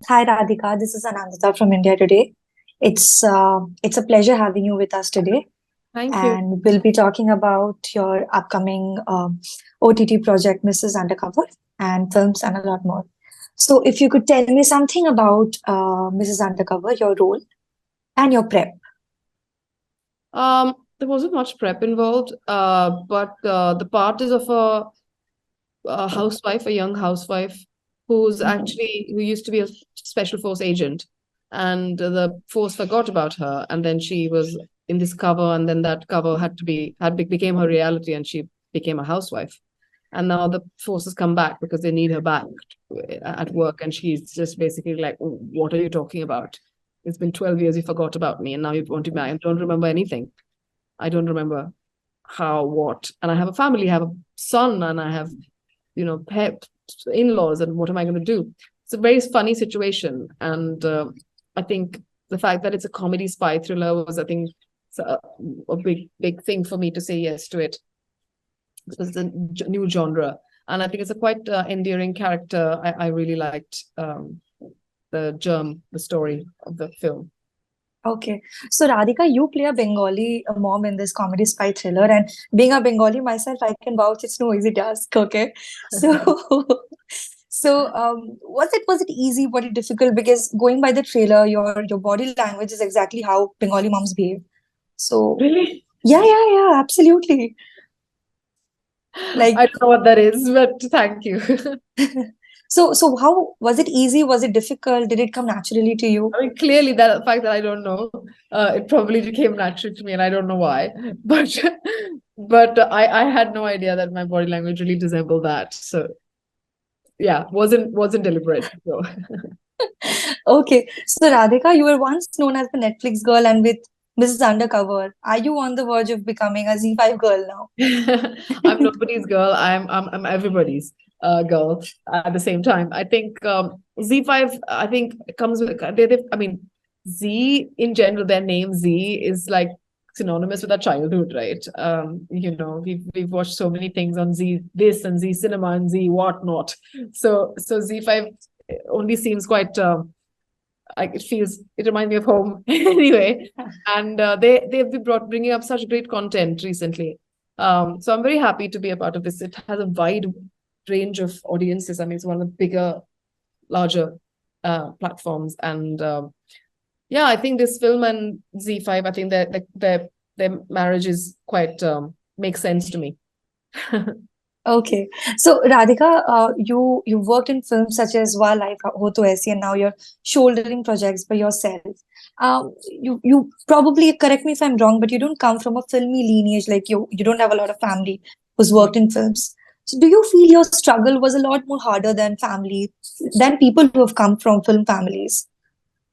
Hi Radhika, this is Anandita from India today. It's a pleasure having you with us today, Thank you. and we'll be talking about your upcoming OTT project, Mrs. Undercover, and films and a lot more. So, if you could tell me something about Mrs. Undercover, your role and your prep. There wasn't much prep involved, but the part is of a housewife, a young housewife who used to be a special force agent, and the force forgot about her, and then she was in this cover, and then that cover became her reality, and she became a housewife. And now the forces come back because they need her back at work, and she's just basically like, "What are you talking about? It's been 12 years, you forgot about me, and now you want to marry. I don't remember anything. I don't remember how, what. And I have a family, I have a son, and I have, pet in-laws, and what am I going to do?" It's a very funny situation. And I think the fact that it's a comedy spy thriller was, I think, a big, big thing for me to say yes to it. It was a new genre. And I think it's a quite endearing character. I really liked the story of the film. Okay, so Radhika, you play a Bengali mom in this comedy spy thriller, and being a Bengali myself, I can vouch it's no easy task. Okay, so was it easy? Was it difficult? Because going by the trailer, your body language is exactly how Bengali moms behave. So Really? yeah, absolutely. I Like, don't know what that is, but thank you. so how was it easy? Was it difficult? Did it come naturally to you? I mean, clearly that fact that I don't know, it probably became natural to me, and I don't know why. But I had no idea that my body language really resembled that. So yeah, wasn't deliberate. So Okay, so Radhika, you were once known as the Netflix girl, and with Mrs. Undercover, are you on the verge of becoming a Z5 girl now? I'm nobody's girl. I'm everybody's girl at the same time. I think Z5. I think comes with I mean, Z in general. Their name Z is like synonymous with our childhood, right? We've watched so many things on Z this and Z cinema and Z whatnot. So Z5 only seems quite. Like it reminds me of home anyway. And they've been bringing up such great content recently. So I'm very happy to be a part of this. It has a wide range of audiences. I mean, it's one of the bigger, larger platforms. And yeah, I think this film and Z5, I think their marriage is quite makes sense to me. Okay, so Radhika, you worked in films such as Wildlife, Ho To Aisi, and now you're shouldering projects by yourself. You probably correct me if I'm wrong, but you don't come from a filmy lineage, like you don't have a lot of family who's worked in films. So do you feel your struggle was a lot more harder than people who have come from film families?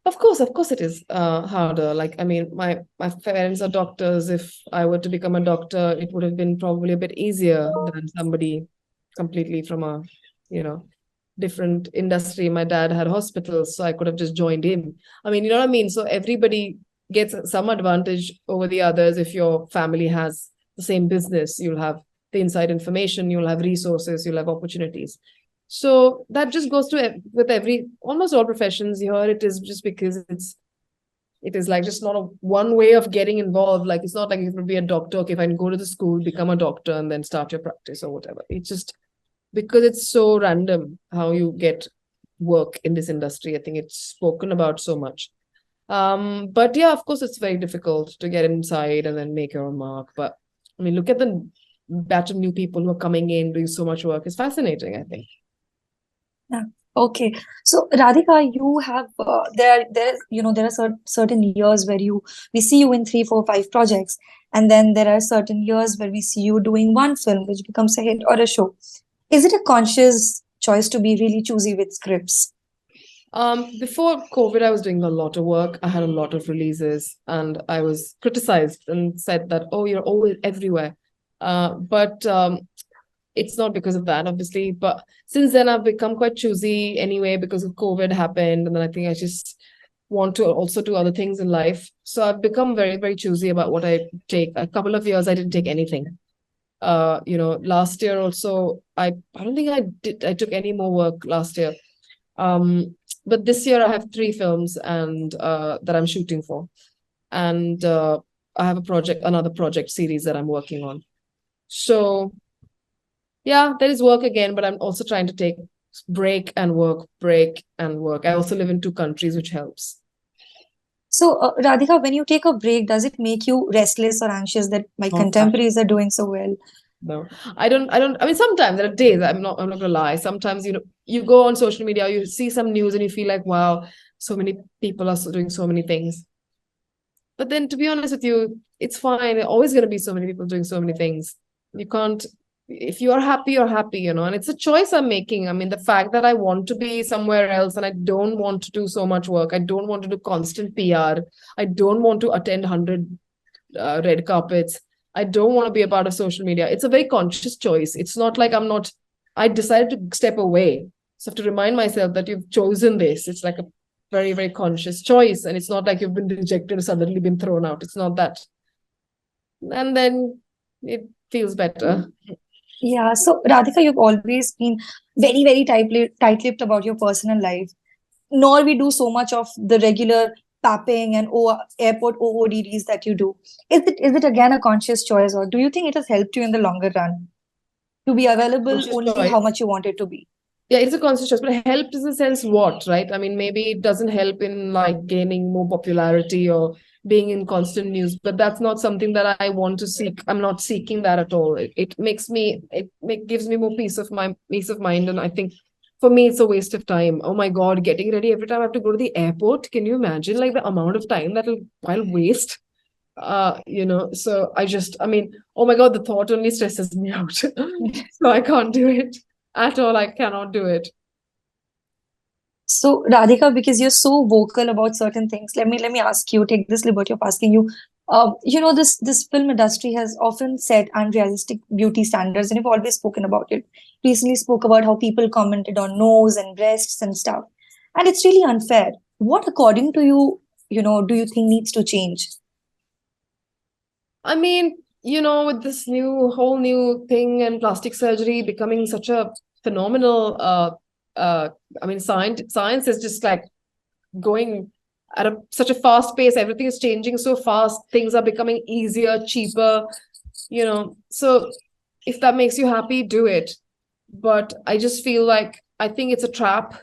Of course, it is harder. Like, I mean, my parents are doctors. If I were to become a doctor, it would have been probably a bit easier than somebody completely from a, you know, different industry. My dad had hospitals, so I could have just joined him. I mean, you know what I mean? So everybody gets some advantage over the others. If your family has the same business, you'll have the inside information, you'll have resources, you'll have opportunities. So that just goes to with every almost all professions here. It is just because it is like just not a one way of getting involved. Like, it's not like you can be a doctor. Okay, if I can go to the school, become a doctor, and then start your practice or whatever. It's just because it's so random how you get work in this industry. I think it's spoken about so much. But yeah, of course, it's very difficult to get inside and then make your own mark. But I mean, look at the batch of new people who are coming in doing so much work. It's fascinating, I think. Yeah. Okay. So Radhika, you have there are certain years where you we see you in three, four, five projects, and then there are certain years where we see you doing one film which becomes a hit or a show. Is it a conscious choice to be really choosy with scripts? Before COVID, I was doing a lot of work. I had a lot of releases, and I was criticized and said that, oh, you're always everywhere. But it's not because of that, obviously. But since then, I've become quite choosy anyway because of COVID happened. And then I think I just want to also do other things in life. So I've become very, very choosy about what I take. A couple of years, I didn't take anything. Last year also, I don't think I took any more work last year. Um, but this year I have 3 films and that I'm shooting for, and I have another project series that I'm working on. So yeah, there is work again, but I'm also trying to take break and work, break and work. I also live in 2 countries, which helps. So, Radhika, when you take a break, does it make you restless or anxious that my Not contemporaries are doing so well? No, I don't. I mean, sometimes there are days. I'm not gonna lie. Sometimes you go on social media, you see some news, and you feel like, wow, so many people are doing so many things. But then, to be honest with you, it's fine. There are always gonna be so many people doing so many things. You can't. If you are happy, you're happy, and it's a choice I'm making. I mean, the fact that I want to be somewhere else and I don't want to do so much work. I don't want to do constant PR. I don't want to attend 100 red carpets. I don't want to be a part of social media. It's a very conscious choice. It's not like I decided to step away. So I have to remind myself that you've chosen this. It's like a very, very conscious choice. And it's not like you've been rejected or suddenly been thrown out. It's not that. And then it feels better. Yeah, so Radhika, you've always been very, very tight-lipped about your personal life. Nor we do so much of the regular papping and airport OODDs that you do. Is it again a conscious choice, or do you think it has helped you in the longer run to be available Conscious only choice. how much you want it to be? Yeah, it's a conscious choice, but it helped in the sense what, right? I mean, maybe it doesn't help in like gaining more popularity or being in constant news, but that's not something that I want to seek. I'm not seeking that at all. Gives me more peace of mind, and I think for me it's a waste of time. Oh my God, getting ready every time I have to go to the airport. Can you imagine like the amount of time I'll waste? So I mean, oh my God, the thought only stresses me out. So I can't do it at all. I cannot do it. So Radhika, because you're so vocal about certain things, let me ask you, take this liberty of asking you. This film industry has often set unrealistic beauty standards, and you've always spoken about it. Recently spoke about how people commented on nose and breasts and stuff, and it's really unfair. What, according to you, do you think needs to change? I mean, with this whole new thing and plastic surgery becoming such a phenomenal, I mean, science is just like going at such a fast pace. Everything is changing so fast. Things are becoming easier, cheaper, So if that makes you happy, do it. But I just feel like I think it's a trap.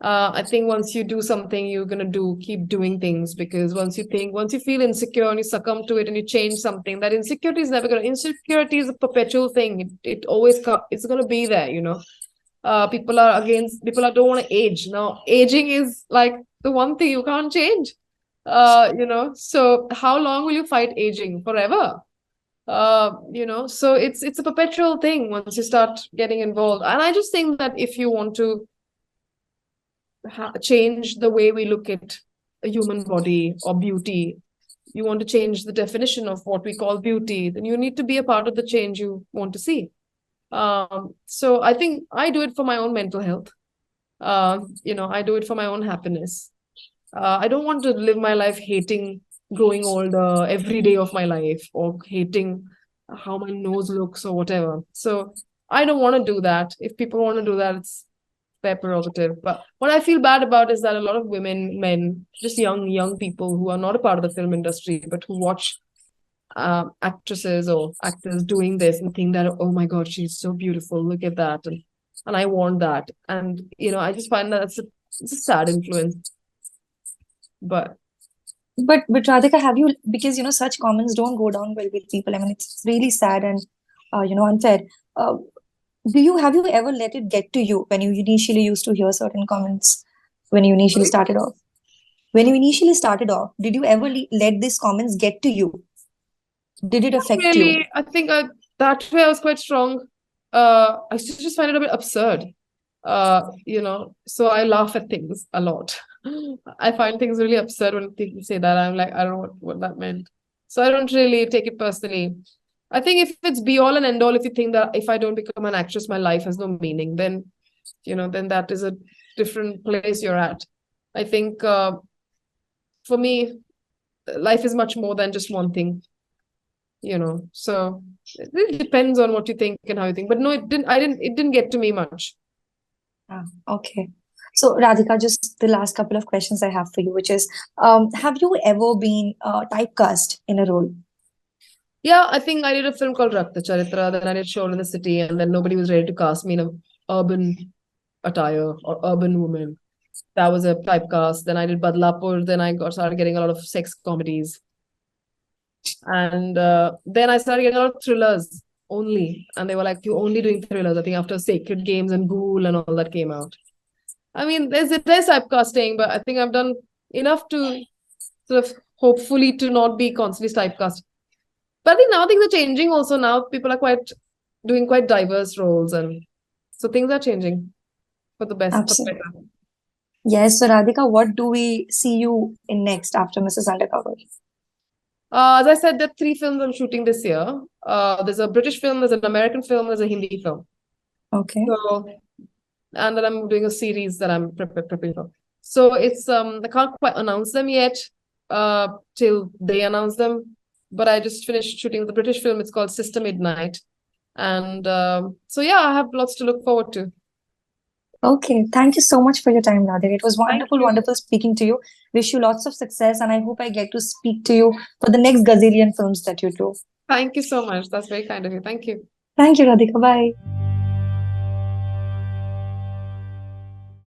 I think once you do something, you're gonna keep doing things, because once you feel insecure and you succumb to it and you change something, that insecurity is never gonna. Insecurity is a perpetual thing. It always it's gonna be there. People don't want to age now. Aging is like the one thing you can't change. So how long will you fight aging? Forever. So it's a perpetual thing once you start getting involved. And I just think that if you want to change the way we look at a human body or beauty, you want to change the definition of what we call beauty, then you need to be a part of the change you want to see. So I think I do it for my own mental health. I do it for my own happiness. I don't want to live my life hating growing older every day of my life, or hating how my nose looks or whatever. So I don't want to do that. If people want to do that, it's their prerogative. But what I feel bad about is that a lot of women, men, just young people who are not a part of the film industry, but who watch actresses or actors doing this and think that, oh my God, she's so beautiful, look at that, and I want that. And I just find that it's a sad influence. But But Radhika, have you, because such comments don't go down well with people. I mean, it's really sad and unfair. Uh, have you ever let it get to you when you initially used to hear certain comments when you initially sorry? started off? When you initially started off, did you ever let these comments get to you? Did it affect you? Really, I think that way I was quite strong. I used to just find it a bit absurd. So I laugh at things a lot. I find things really absurd when people say that. I'm like, I don't know what that meant. So I don't really take it personally. I think if it's be all and end all, if you think that if I don't become an actress, my life has no meaning, then that is a different place you're at. I think for me, life is much more than just one thing. So it really depends on what you think and how you think. But no, it didn't get to me much. Okay. So, Radhika, just the last couple of questions I have for you, which is, have you ever been typecast in a role? Yeah, I think I did a film called Rakta Charitra, then I did Show in the City, and then nobody was ready to cast me in a urban attire or urban woman. That was a typecast. Then I did Badlapur, then I got started getting a lot of sex comedies. And then I started getting a lot of thrillers only. And they were like, you're only doing thrillers. I think after Sacred Games and Ghoul and all that came out. I mean, there's typecasting, but I think I've done enough to sort of hopefully to not be constantly typecast. But I think now things are changing also. Now people are doing quite diverse roles, and so things are changing for the best, for the Absolutely. better. Yes. So, Radhika, what do we see you in next after Mrs. Undercover? As I said, there are 3 films I'm shooting this year. There's a British film, there's an American film, there's a Hindi film. Okay. So, and then I'm doing a series that I'm prepping for. So it's I can't quite announce them yet, till they announce them. But I just finished shooting the British film. It's called Sister Midnight, and so yeah, I have lots to look forward to. Okay. Thank you so much for your time, Radhika. It was Thank wonderful, you. wonderful speaking to you. Wish you lots of success, and I hope I get to speak to you for the next gazillion films that you do. Thank you so much. That's very kind of you. Thank you. Thank you, Radhika. Bye.